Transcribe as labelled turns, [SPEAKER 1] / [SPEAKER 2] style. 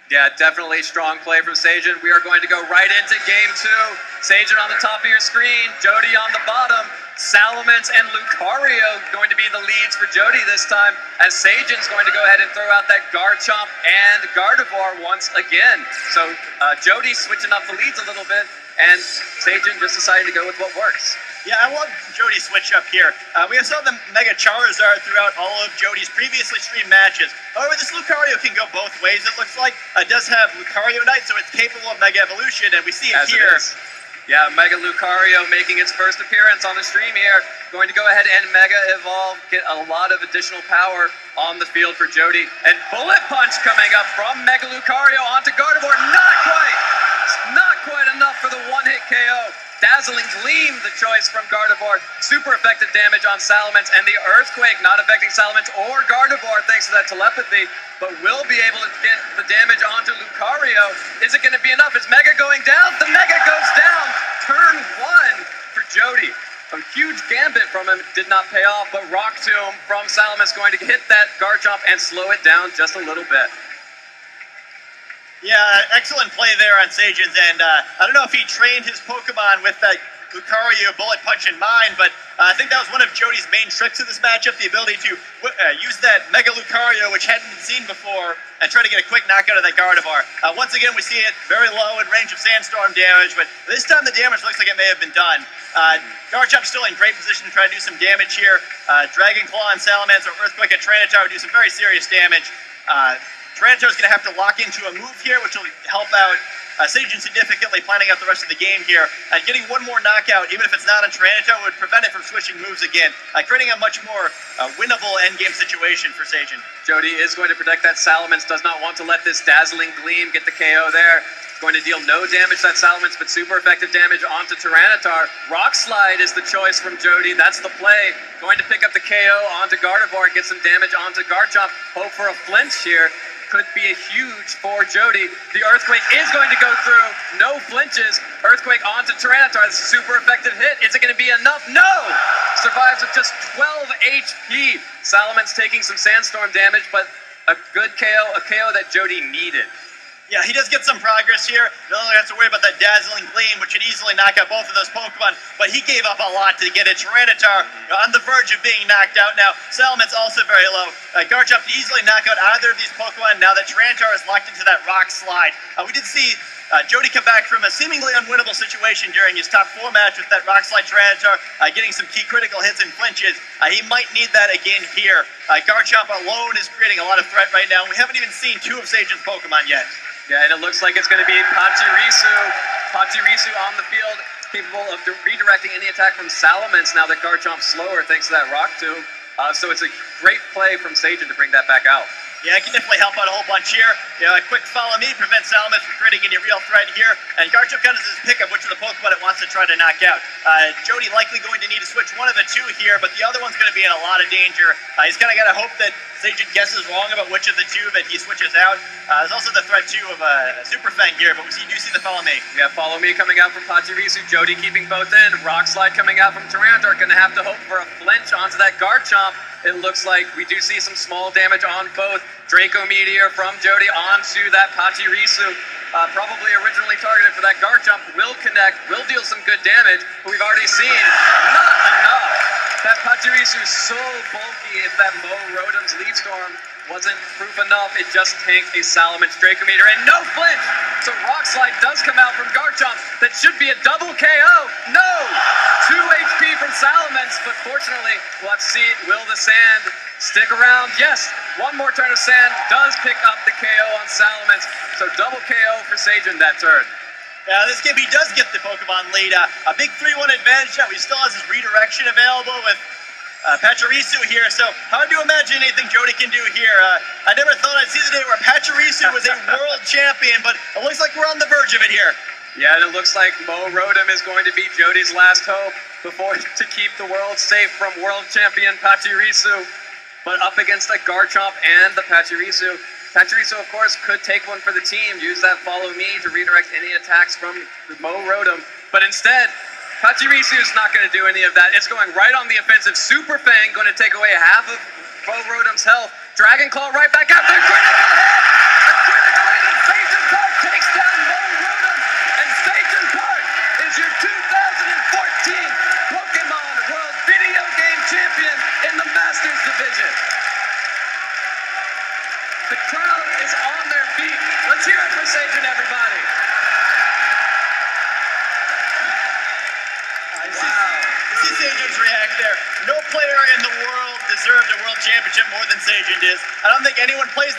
[SPEAKER 1] Yeah, definitely strong play from Sajin. We are going to go right into game 2. Sajin on the top of your screen, Jeudy on the bottom. Salamence and Lucario going to be the leads for Jeudy this time, as Sajin's going to go ahead and throw out that Garchomp and Gardevoir once again. So Jeudy switching up the leads a little bit, and Sajin just decided to go with what works.
[SPEAKER 2] Yeah, I love Jeudy's switch up here. We saw the Mega Charizard throughout all of Jeudy's previously streamed matches. However, this Lucario can go both ways, it looks like. It does have Lucario Knight, so it's capable of Mega Evolution, and we see it here.
[SPEAKER 1] Yeah, Mega Lucario making its first appearance on the stream here. Going to go ahead and Mega Evolve, get a lot of additional power on the field for Jeudy. And Bullet Punch coming up from Mega Lucario onto Gardevoir. Not quite enough for the one-hit KO. Dazzling Gleam, the choice from Gardevoir. Super effective damage on Salamence, and the Earthquake not affecting Salamence or Gardevoir thanks to that telepathy, but will be able to get the damage onto Lucario. Is it going to be enough? Is Mega going down? The Mega goes down! Turn 1 for Jeudy. A huge gambit from him did not pay off, but Rock Tomb from Salamence going to hit that Garchomp and slow it down just a little bit.
[SPEAKER 2] Yeah, excellent play there on Sajin's end. I don't know if he trained his Pokemon with that Lucario Bullet Punch in mind, but I think that was one of Jeudy's main tricks of this matchup, the ability to use that Mega Lucario, which hadn't been seen before, and try to get a quick knockout of that Gardevoir. Once again, we see it very low in range of Sandstorm damage, but this time the damage looks like it may have been done. Garchomp's still in great position to try to do some damage here. Dragon Claw and Salamence or Earthquake and Tyranitar would do some very serious damage. Tyranitar's going to have to lock into a move here, which will help out Sajin significantly, planning out the rest of the game here. Getting one more knockout, even if it's not on Tyranitar, would prevent it from switching moves again, creating a much more winnable endgame situation for Sajin.
[SPEAKER 1] Jeudy is going to protect that Salamence, does not want to let this Dazzling Gleam get the KO there. Going to deal no damage to that Salamence, but super effective damage onto Tyranitar. Rock Slide is the choice from Jeudy. That's the play. Going to pick up the KO onto Gardevoir, get some damage onto Garchomp. Hope for a flinch here. Could be huge for Jeudy. The Earthquake is going to go through. No flinches. Earthquake onto Tyranitar. That's a super effective hit. Is it going to be enough? No! Survives with just 12 HP. Salamence taking some Sandstorm damage, but a good KO, a KO that Jeudy needed.
[SPEAKER 2] Yeah, he does get some progress here. No longer has to worry about that Dazzling Gleam, which would easily knock out both of those Pokemon, but he gave up a lot to get it. Tyranitar on the verge of being knocked out now. Salamence also very low. Garchomp to easily knock out either of these Pokemon now that Tyranitar is locked into that Rock Slide. We did see Jeudy come back from a seemingly unwinnable situation during his top 4 match with that Rock Slide Tyranitar, getting some key critical hits and flinches. He might need that again here. Garchomp alone is creating a lot of threat right now. We haven't even seen 2 of Sajin's Pokemon yet.
[SPEAKER 1] Yeah, and it looks like it's going to be Pachirisu. Pachirisu on the field, capable of redirecting any attack from Salamence now that Garchomp's slower thanks to that Rock Tomb. So it's a great play from Sajin to bring that back out.
[SPEAKER 2] Yeah, it can definitely help out a whole bunch here. You know, a quick follow me prevents Salamence from creating any real threat here. And Garchomp kind of does his pickup which of the Pokemon it wants to try to knock out. Jeudy likely going to need to switch one of the 2 here, but the other one's going to be in a lot of danger. He's kind of got to hope that Sajin guesses wrong about which of the 2 that he switches out. There's also the threat too of Super Fang here, but you do see the follow me.
[SPEAKER 1] We have follow me coming out from Pachirisu. Jeudy keeping both in. Rock Slide coming out from Tyranitar. Going to have to hope for a flinch onto that Garchomp. It looks like we do see some small damage on both. Draco Meteor from Jeudy onto that Pachirisu. Probably originally targeted for that Garchomp. Will connect, will deal some good damage, but we've already seen not enough. That Pachirisu is so bulky. If that Mo Rotom's Leaf Storm wasn't proof enough, it just tanked a Salamence Draco Meteor, and no flinch! So Rock Slide does come out from Garchomp. That should be a double KO. No! 2 HP from Salamence, but fortunately, we'll have to see, will the sand stick around? Yes, one more turn of sand does pick up the KO on Salamence. So double KO for Sajin that turn.
[SPEAKER 2] This game, he does get the Pokemon lead. A big 3-1 advantage now. He still has his redirection available with Pachirisu here, so hard to imagine anything Jeudy can do here. I never thought I'd see the day where Pachirisu was a world champion, but it looks like we're on the verge of it here.
[SPEAKER 1] Yeah, and it looks like Mo Rotom is going to be Jody's last hope to keep the world safe from world champion Pachirisu. But up against the Garchomp and the Pachirisu. Pachirisu, of course, could take one for the team, use that follow me to redirect any attacks from Mo Rotom. But instead, Pachirisu is not going to do any of that. It's going right on the offensive. Super Fang going to take away half of Mo Rotom's health. Dragon Claw right back out there. Critical hit! A critical hit and crowd is on their feet. Let's hear it for Sagen, everybody.
[SPEAKER 2] You see Sagen's react there. No player in the world deserved a world championship more than Sagen is. I don't think anyone plays